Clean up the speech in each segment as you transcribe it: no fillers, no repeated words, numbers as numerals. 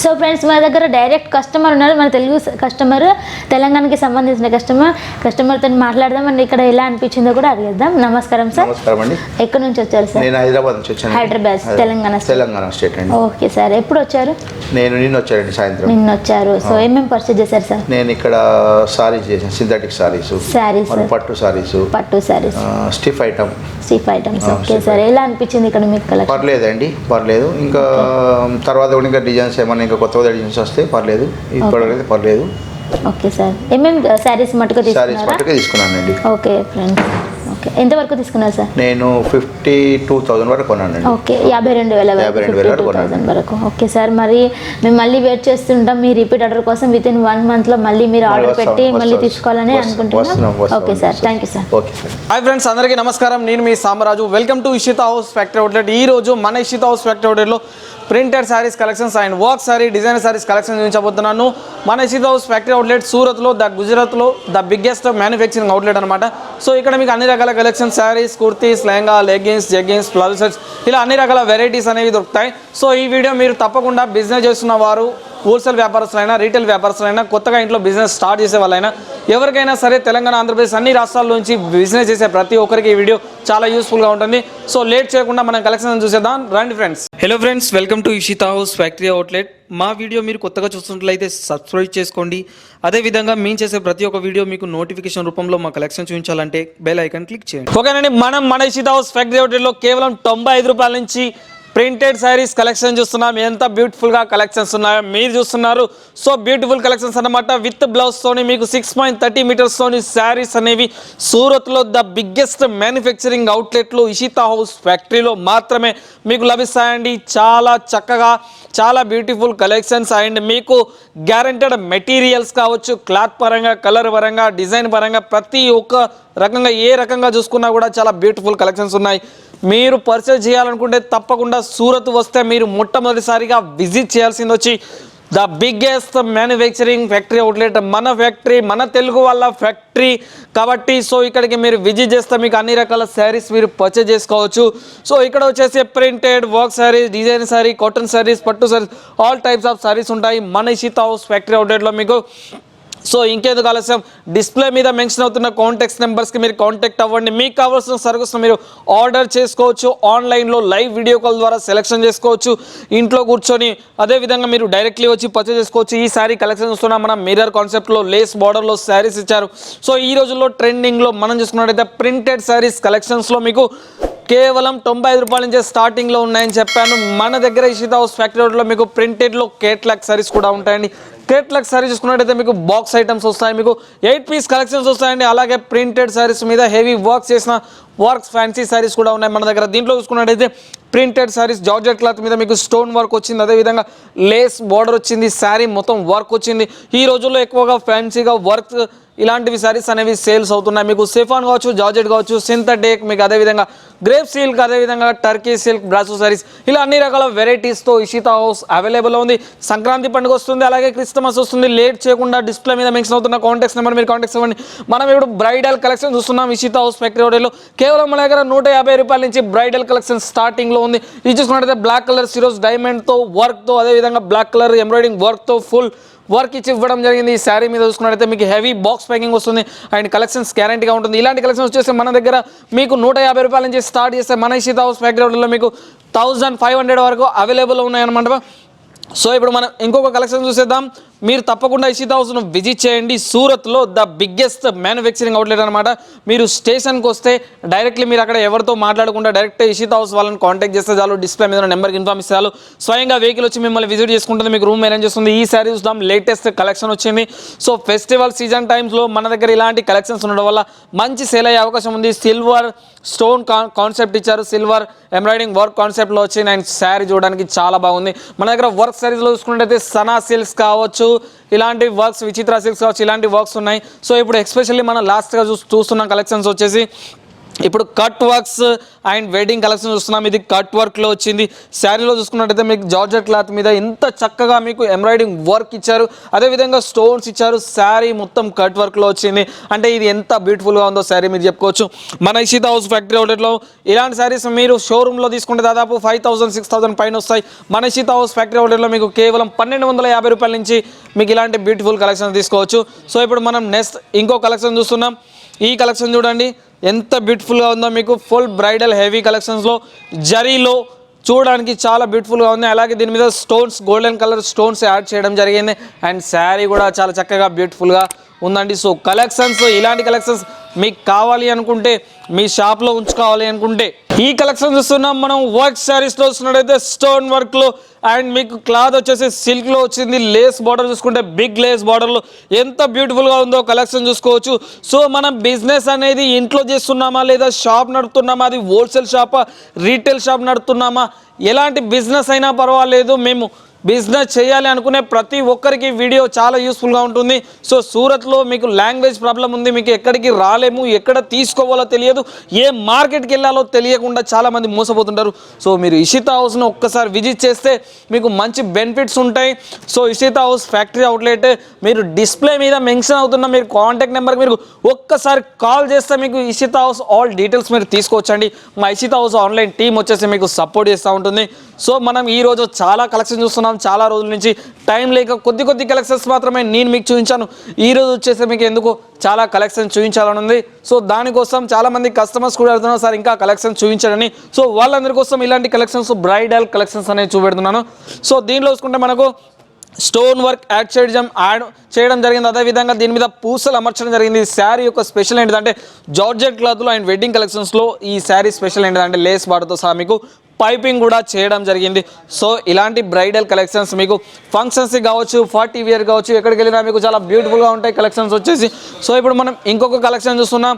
So friends మన దగ్గర direct customer ఉన్నారు, మన తెలుగు కస్టమర్, తెలంగాణకి సంబంధించిన కస్టమర్తో మాట్లాడదాం అండి. ఇక్కడ ఎలా అనిపించిందో కూడా అడిగేద్దాం. నమస్కారం సార్. నమస్కారం అండి. ఎక్కడి నుంచి వచ్చారు సార్? నేను హైదరాబాద్ నుంచి వచ్చాను. హైదరాబాద్ తెలంగాణ స్టేట్ అండి. Okay sir. ఎప్పుడు వచ్చారు? నేను నిన్న వచ్చానండి, సాయంత్రం నిన్న వచ్చారు. సో ఏమేమి పర్చేజ్ చేశారు సార్? నేను ఇక్కడ సారీస్ చేశాను, సింథటిక్ సారీస్, పట్టు saris, stiff items. Okay sir. ఎలా అనిపించింది ఇక్కడ మీకు కలెక్షన్? పర్లేదు. ఇంకా తర్వాత కూడా ఇంకా డిజైన్స్ ఏమన్నా ఇంకా కొత్త డిజైన్స్ వస్తే పర్లేదు, ఇప్పటికైతే పర్లేదు. Okay sir. ఏమేమి సారీస్ మటుకు తీసుకున్నానండి. Okay friends. ఓకే, ఎంతవరకు తీసుకున్నారు సార్? నేను 52,000 వరకు కొన్నానండి. ఓకే, 52,000 వరకు. Okay sir. మరి మేము మళ్ళీ వెయిట్ చేస్తుంటాం మీ రిపీట్ ఆర్డర్ కోసం. విత్ ఇన్ 1 month లో మళ్ళీ మీరు ఆర్డర్ పెట్టి మళ్ళీ తీసుకోవాలని అనుకుంటున్నాం. Okay sir, thank you sir. Hi friends, అందరికీ నమస్కారం. నేను మీ Samaraju. Welcome to Ishita house factory outlet. ఈ రోజు మన ఇషితా హౌస్ ఫ్యాక్టరీ అవుట్లెట్లో printed saris collections and work sari designer saris collection చూపించబోతున్నాను. మన ఇషితా హౌస్ ఫ్యాక్టరీ అవుట్లెట్ సూరత్లో, గుజరాత్లో ద బిగ్గెస్ట్ మ్యానుఫ్యాక్చరింగ్ అవుట్లెట్ అనమాట. సో ఇక్కడ మీకు అన్ని రకాల collection saris, kurtis, lehenga, leggings, jeggings, blouses, ఇలా అన్ని రకాల వెరైటీస్ అనేవి దొరుకుతాయి. సో ఈ వీడియో మీరు తప్పకుండా బిజినెస్ చేస్తున్న వారు, హోల్సేల్ వ్యాపారస్తులైనా, రీటైల్ వ్యాపారస్తులైనా, కొత్తగా ఇంట్లో బిజినెస్ స్టార్ట్ చేసే వాళ్ళైనా, ఎవరికైనా సరే తెలంగాణ, ఆంధ్రప్రదేశ్ అన్ని రాష్ట్రాల నుంచి బిజినెస్ చేసే ప్రతి ఒక్కరికి ఈ వీడియో చాలా యూస్ఫుల్గా ఉంటుంది. సో లేట్ చేయకుండా మనం కలెక్షన్ చూసేద్దాం రండి friends. Hello friends, welcome to Ishita house factory outlet. మా వీడియో మీరు కొత్తగా చూస్తున్నట్లయితే సబ్స్క్రైబ్ చేసుకోండి. అదేవిధంగా మేము చేసే ప్రతి ఒక్క వీడియో మీకు నోటిఫికేషన్ రూపంలో మా కలెక్షన్ చూపించాలంటే బెల్ ఐకాన్ క్లిక్ చేయండి. ఓకేనండి, మన ఇషితా హౌస్ ఫ్యాక్టరీ అవుట్లెట్లో కేవలం 95 రూపాయల నుంచి ప్రింటెడ్ శారీస్ కలెక్షన్ చూస్తున్నాం. ఎంత బ్యూటిఫుల్గా కలెక్షన్స్ ఉన్నాయో మీరు చూస్తున్నారు. సో బ్యూటిఫుల్ కలెక్షన్స్ అన్నమాట. విత్ బ్లౌజ్తోని మీకు 6.30 మీటర్స్తోని శారీస్ అనేవి సూరత్లో ద బిగ్గెస్ట్ మ్యానుఫ్యాక్చరింగ్ అవుట్లెట్లు ఇషితా హౌస్ ఫ్యాక్టరీలో మాత్రమే మీకు లభిస్తాయండి. చాలా చక్కగా, చాలా బ్యూటిఫుల్ కలెక్షన్స్ అండ్ మీకు గ్యారెంటెడ్ మెటీరియల్స్ కావచ్చు, క్లాత్ పరంగా, కలర్ పరంగా, డిజైన్ పరంగా, ప్రతి ఒక్క రకంగా ఏ రకంగా చూసుకున్నా కూడా చాలా బ్యూటిఫుల్ కలెక్షన్స్ ఉన్నాయి. మీరు పర్చేజ్ చేయాలనుకుంటే తప్పకుండా సూరత్ వస్తే మీరు మొట్టమొదటిసారిగా విజిట్ చేయాల్సింది వచ్చి the biggest manufacturing factory outlet, మన ఫ్యాక్టరీ, మన తెలుగు వాళ్ళ ఫ్యాక్టరీ కాబట్టి. సో ఇక్కడికి మీరు విజిట్ చేస్తే మీకు అన్ని రకాల శారీస్ మీరు పర్చేజ్ చేసుకోవచ్చు. సో ఇక్కడ వచ్చేసి printed, work saris, design sari, cotton saris, పట్టు saris, all types of saris ఉంటాయి మన ఇషితా హౌస్ ఫ్యాక్టరీ అవుట్లెట్లో మీకు. సో ఇంకేందుకు ఆలస్యం, డిస్ప్లే మీద మెన్షన్ అవుతున్న కాంటాక్ట్స్ నెంబర్స్కి మీరు కాంటాక్ట్ అవ్వండి. మీకు కావాల్సిన సర్వీస్ మీరు ఆర్డర్ చేసుకోవచ్చు. ఆన్లైన్లో లైవ్ వీడియో కాల్ ద్వారా సెలెక్షన్ చేసుకోవచ్చు ఇంట్లో కూర్చొని. అదేవిధంగా మీరు డైరెక్ట్లీ వచ్చి పర్చేజ్ చేసుకోవచ్చు. ఈ శారీ కలెక్షన్ చూస్తున్నాం మనం, మిర్రర్ కాన్సెప్ట్లో లేస్ బార్డర్లో శారీస్ ఇచ్చారు. సో ఈ రోజుల్లో ట్రెండింగ్లో మనం చూసుకున్నట్టయితే ప్రింటెడ్ శారీస్ కలెక్షన్స్లో మీకు కేవలం 95 రూపాయల నుంచి స్టార్టింగ్లో ఉన్నాయని చెప్పాను. మన దగ్గర ఇషితా హౌస్ ఫ్యాక్టరీలో మీకు ప్రింటెడ్లో కేట్లాగ్ శారీస్ కూడా ఉంటాయండి. కేట్లాగ్ శారీ చూసుకున్నట్టయితే మీకు బాక్స్ ఐటమ్స్ వస్తాయి, మీకు 8 పీస్ కలెక్షన్స్ వస్తాయండి. అలాగే ప్రింటెడ్ శారీస్ మీద హెవీ వర్క్స్ చేసిన ఫ్యాన్సీ శారీస్ కూడా ఉన్నాయి మన దగ్గర. దీంట్లో చూసుకున్నట్టయితే ప్రింటెడ్ శారీస్ జార్జెట్ క్లాత్ మీద మీకు స్టోన్ వర్క్ వచ్చింది, అదేవిధంగా లేస్ బార్డర్ వచ్చింది, శారీ మొత్తం వర్క్ వచ్చింది. ఈ రోజుల్లో ఎక్కువగా ఫ్యాన్సీగా వర్క్ ఇలాంటివి శారీస్ అనేవి సేల్స్ అవుతున్నాయి. మీకు సిఫాన్ కావచ్చు, జార్జెట్ కావచ్చు, సింథటిక్, మీకు అదేవిధంగా గ్రేప్ సిల్క్, అదేవిధంగా టర్కీ సిల్క్, బ్రాసో శారీస్, ఇలా అన్ని రకాల వెరైటీస్తో ఇషితా హౌస్ అవైలబుల్ ఉంది. సంక్రాంతి పండుగ వస్తుంది, అలాగే క్రిస్మస్ వస్తుంది. లేట్ చేయకుండా డిస్ప్లే మీద మెన్షన్ అవుతున్న కాంటాక్ట్స్ నెంబర్ మీరు కాంటాక్ట్స్ ఇవ్వండి. మనం ఇప్పుడు బ్రైడల్ కలెక్షన్ చూస్తున్నాం ఇషితా హౌస్ ఫ్యాక్టరీ అవుట్లెట్లో. కేవలం మన దగ్గర 150 రూపాయల నుంచి బ్రైడల్ కలెక్షన్ స్టార్టింగ్లో ఉంది. ఇది చూసుకున్నట్టయితే బ్లాక్ కలర్ సిరోస్ డైమండ్తో వర్క్తో, అదేవిధంగా బ్లాక్ కలర్ ఎంబ్రాయిడింగ్ వర్క్తో ఫుల్ వర్క్ ఇచ్చి ఇవ్వడం జరిగింది. ఈ శారీ మీద చూసుకున్నట్టయితే మీకు హెవీ బాక్స్ ప్యాకింగ్ వస్తుంది అండ్ కలెక్షన్స్ గ్యారంటీగా ఉంటుంది. ఇలాంటి కలెక్షన్స్ వచ్చేసి మన దగ్గర మీకు 150 రూపాయల నుంచి స్టార్ట్ చేస్తే మన ఇషితా హౌస్ ఫ్యాక్టరీ అవుట్లెట్లో మీకు 1500 వరకు అవైలబుల్ ఉన్నాయన్నమాట. సో ఇప్పుడు మనం ఇంకొక కలెక్షన్ చూసేద్దాం. మీరు తప్పకుండా ఇషితా హౌస్ను విజిట్ చేయండి. సూరత్లో ద బిగ్గెస్ట్ మ్యానుఫ్యాక్చరింగ్ అవుట్లెట్ అనమాట. మీరు స్టేషన్కి వస్తే డైరెక్ట్లీ మీరు అక్కడ ఎవరితో మాట్లాడకుండా డైరెక్ట్ ఇషితా హౌస్ వాళ్ళని కాంటాక్ట్ చేస్తే చాలు. డిస్ప్లే మీద నెంబర్కి ఇన్ఫార్మ్ ఇస్తే చాలు. స్వయంగా వెహికల్ వచ్చి మిమ్మల్ని విజిట్ చేసుకుంటుంది, మీకు రూమ్ అరేంజ్ చేస్తుంది. ఈ శారీ చూద్దాం, లేటెస్ట్ కలెక్షన్ వచ్చింది. సో ఫెస్టివల్ సీజన్ టైమ్స్లో మన దగ్గర ఇలాంటి కలెక్షన్స్ ఉండడం వల్ల మంచి సేల్ అయ్యే అవకాశం ఉంది. సిల్వర్ స్టోన్ కాన్సెప్ట్ ఇచ్చారు, సిల్వర్ ఎంబ్రాయిడింగ్ వర్క్ కాన్సెప్ట్లో వచ్చి అండ్ శారీ చూడడానికి చాలా బాగుంది. మన దగ్గర వర్క్ శారీస్లో చూసుకున్నట్టయితే సనా సిల్క్స్ కావచ్చు, ఇలాంటి వర్క్స్, విచిత్ర సిల్క్స్ కావచ్చు, ఇలాంటి వర్క్స్ ఉన్నాయి. సో ఇప్పుడు ఎస్పెషల్లీ మనం లాస్ట్గా చూస్తున్న కలెక్షన్స్ వచ్చేసి ఇప్పుడు cut works and wedding collection చూస్తున్నాం. ఇది కట్ వర్క్లో వచ్చింది. శారీలో చూసుకున్నట్టయితే మీకు జార్జెట్ క్లాత్ మీద ఎంత చక్కగా మీకు ఎంబ్రాయిడింగ్ వర్క్ ఇచ్చారు, అదేవిధంగా స్టోన్స్ ఇచ్చారు. శారీ మొత్తం కట్ వర్క్లో వచ్చింది. అంటే ఇది ఎంత బ్యూటిఫుల్గా ఉందో శారీ మీరు చెప్పుకోవచ్చు. మన ఇషిత హౌస్ ఫ్యాక్టరీ అవుట్లెట్లో ఇలాంటి శారీస్ మీరు షోరూంలో తీసుకుంటే దాదాపు 5,000 6,000 పైన వస్తాయి. మన ఇషిత హౌస్ ఫ్యాక్టరీ అవుట్లెట్లో మీకు కేవలం 1,250 రూపాయల నుంచి మీకు ఇలాంటి బ్యూటిఫుల్ కలెక్షన్ తీసుకోవచ్చు. సో ఇప్పుడు మనం నెక్స్ట్ ఇంకో కలెక్షన్ చూస్తున్నాం. ఈ కలెక్షన్ చూడండి ఎంత బ్యూటిఫుల్గా ఉందో. మీకు ఫుల్ బ్రైడల్ హెవీ కలెక్షన్స్లో జరీలో చూడడానికి చాలా బ్యూటిఫుల్గా ఉంది. అలాగే దీని మీద stones, golden colour stones add చేయడం జరిగింది. అండ్ శారీ కూడా చాలా చక్కగా బ్యూటిఫుల్గా ఉందండి. సో కలెక్షన్స్, ఇలాంటి కలెక్షన్స్ మీకు కావాలి అనుకుంటే, మీ షాప్లో ఉంచుకోవాలి అనుకుంటే ఈ కలెక్షన్ చూస్తున్నాం మనం. వర్క్ శారీస్లో చూస్తున్నట్టయితే స్టోన్ వర్క్లో అండ్ మీకు క్లాత్ వచ్చేసి సిల్క్లో వచ్చింది. లేస్ బార్డర్ చూసుకుంటే బిగ్ లేస్ బార్డర్లో ఎంత బ్యూటిఫుల్గా ఉందో కలెక్షన్ చూసుకోవచ్చు. సో మనం బిజినెస్ అనేది ఇంట్లో చేస్తున్నామా లేదా షాప్ నడుపుతున్నామా, అది హోల్సేల్ షాపా రీటైల్ షాప్ నడుపుతున్నామా, ఎలాంటి బిజినెస్ అయినా పర్వాలేదు, మేము బిజినెస్ చేయాలి అనుకునే ప్రతి ఒక్కరికి వీడియో చాలా యూస్ఫుల్గా ఉంటుంది. సో సూరత్లో మీకు లాంగ్వేజ్ ప్రాబ్లం ఉంది, మీకు ఎక్కడికి రాలేము, ఎక్కడ తీసుకోవాలో తెలియదు, ఏ మార్కెట్కి వెళ్ళాలో తెలియకుండా చాలామంది మోసపోతుంటారు. సో మీరు ఇషిత హౌస్ను ఒక్కసారి విజిట్ చేస్తే మీకు మంచి బెనిఫిట్స్ ఉంటాయి. So Ishita house factory outlet మీరు డిస్ప్లే మీద మెన్షన్ అవుతున్న మీరు కాంటాక్ట్ నెంబర్కి మీరు ఒక్కసారి కాల్ చేస్తే మీకు ఇషిత హౌస్ ఆల్ డీటెయిల్స్ మీరు తీసుకోవచ్చండి. మా ఇషిత హౌస్ ఆన్లైన్ టీం వచ్చేసి మీకు సపోర్ట్ చేస్తూ ఉంటుంది. సో మనం ఈరోజు చాలా కలెక్షన్ చూస్తున్నాం. చాలా రోజుల నుంచి టైం లేక కొద్ది కలెక్షన్స్ మాత్రమే నేను మీకు చూపించాను. ఈరోజు వచ్చేసి మీకు ఎందుకు చాలా కలెక్షన్ చూపించాలని ఉంది. సో దానికోసం చాలామంది కస్టమర్స్ కూడా అడుగుతున్నారు సార్ ఇంకా కలెక్షన్ చూపించాలని. సో వాళ్ళందరి కోసం ఇలాంటి కలెక్షన్స్, బ్రైడల్ కలెక్షన్స్ అనేవి చూపెడుతున్నాను. సో దీనిలో చూసుకుంటే మనకు స్టోన్ వర్క్ యాడ్ చేయడం జరిగింది. అదేవిధంగా దీని మీద పూసలు అమర్చడం జరిగింది. ఈ శారీ యొక్క స్పెషల్ ఏంటిదంటే జార్జెట్ క్లాత్లో అండ్ వెడ్డింగ్ కలెక్షన్స్లో ఈ శారీ స్పెషల్ ఏంటిదంటే లేస్ బార్డర్తో సహా మీకు పైపింగ్ కూడా చేయడం జరిగింది. సో ఇలాంటి బ్రైడల్ కలెక్షన్స్ మీకు ఫంక్షన్స్కి కావచ్చు, పార్టీ వేర్ కావచ్చు, ఎక్కడికి వెళ్ళినా మీకు చాలా బ్యూటిఫుల్గా ఉంటాయి కలెక్షన్స్ వచ్చేసి. సో ఇప్పుడు మనం ఇంకొక కలెక్షన్ చూస్తున్నాం.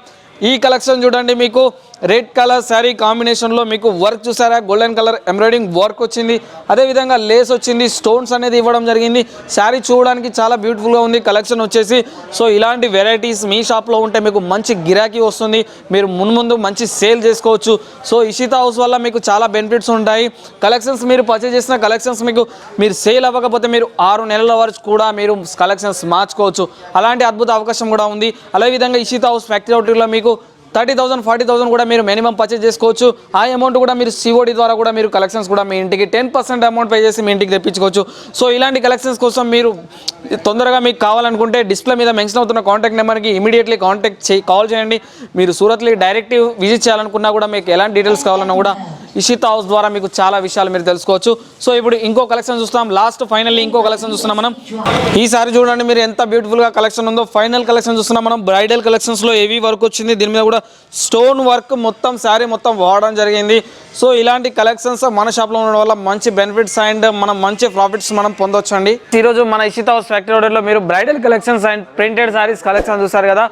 ఈ కలెక్షన్ చూడండి, మీకు రెడ్ కలర్ శారీ కాంబినేషన్లో మీకు వర్క్ చూసారా, గోల్డెన్ కలర్ ఎంబ్రాయిడింగ్ వర్క్ వచ్చింది, అదేవిధంగా లేస్ వచ్చింది, స్టోన్స్ అనేది ఇవ్వడం జరిగింది. శారీ చూడడానికి చాలా బ్యూటిఫుల్గా ఉంది కలెక్షన్ వచ్చేసి. సో ఇలాంటి వెరైటీస్ మీ షాప్లో ఉంటే మీకు మంచి గిరాకీ వస్తుంది, మీరు మున్ముందు మంచి సేల్ చేసుకోవచ్చు. సో ఇషిత హౌస్ వల్ల మీకు చాలా బెనిఫిట్స్ ఉంటాయి. కలెక్షన్స్ మీరు పర్చేజ్ చేసిన కలెక్షన్స్ మీరు సేల్ అవ్వకపోతే మీరు 6 నెలల వరకు కూడా మీరు కలెక్షన్స్ మార్చుకోవచ్చు. అలాంటి అద్భుత అవకాశం కూడా ఉంది. అదేవిధంగా ఇషిత హౌస్ ఫ్యాక్టరీ అవుట్లెట్లో మీకు 30,000 40,000 కూడా మీరు మినిమం పర్చేజ్ చేసుకోవచ్చు. ఆ అమౌంట్ కూడా మీరు సిఓడి ద్వారా కూడా మీరు కలెక్షన్స్ కూడా మీ ఇంటికి 10% అమౌంట్ పే చేసి మీ ఇంటికి తెప్పించుకోవచ్చు. సో ఇలాంటి కలెక్షన్స్ కోసం మీరు తొందరగా మీకు కావాలనుకుంటే డిస్ప్లే మీద మెన్షన్ అవుతున్న కాంటాక్ట్ నెంబర్కి ఇమీడియట్లీ కాల్ చేయండి. మీరు సూరత్లో డైరెక్ట్ విజిట్ చేయాలనుకున్నా కూడా మీకు ఎలాంటి డీటెయిల్స్ కావాలన్నా కూడా ఇషిత హౌస్ ద్వారా మీకు చాలా విషయాలు మీరు తెలుసుకోవచ్చు. సో ఇప్పుడు ఇంకో కలెక్షన్ చూస్తాం. లాస్ట్ ఫైనల్లీ ఇంకో కలెక్షన్ చూస్తున్నాం మనం. ఈసారి చూడండి మీరు ఎంత బ్యూటిఫుల్గా కలెక్షన్ ఉందో. ఫైనల్ కలెక్షన్ చూస్తున్నాం మనం. బ్రైడల్ కలెక్షన్స్లో హెవీ వర్క్ వచ్చింది. దీని మీద కూడా స్టోన్ వర్క్ మొత్తం శారీ మొత్తం వాడడం జరిగింది. సో ఇలాంటి కలెక్షన్స్ మన షాప్లో ఉండడం వల్ల మంచి బెనిఫిట్స్ అండ్ మనం మంచి ప్రాఫిట్స్ మనం పొందొచ్చు అండి. ఈరోజు మన ఇషిత హౌస్ ఫ్యాక్టరీ అవుట్లెట్లో మీరు bridal collections and printed saris collection చూసారు కదా.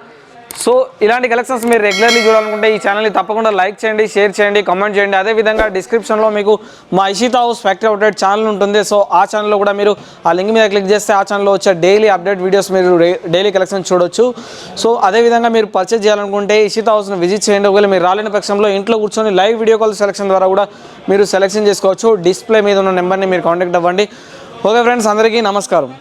సో ఇలాంటి కలెక్షన్స్ మీరు రెగ్యులర్లీ చూడాలనుకుంటే ఈ ఛానల్ని తప్పకుండా లైక్ చేయండి, షేర్ చేయండి, కామెంట్ చేయండి. అదేవిధంగా డిస్క్రిప్షన్లో మీకు మా Ishita house factory outlet channel ఉంటుంది. సో ఆ ఛానల్లో కూడా మీరు ఆ లింక్ మీద క్లిక్ చేస్తే ఆ ఛానల్లో వచ్చే డైలీ అప్డేట్ వీడియోస్ మీరు డైలీ కలెక్షన్ చూడొచ్చు. సో అదేవిధంగా మీరు పర్చేజ్ చేయాలనుకుంటే ఇషిత హౌస్ని విజిట్ చేయండి. ఒకవేళ మీరు రాలేని పక్షంలో ఇంట్లో కూర్చొని లైవ్ వీడియో కాల్ సెలెక్షన్ ద్వారా కూడా మీరు సెలెక్షన్ చేసుకోవచ్చు. డిస్ప్లే మీద ఉన్న నెంబర్ని మీరు కాంటాక్ట్ అవ్వండి. ఓకే ఫ్రెండ్స్, అందరికీ నమస్కారం.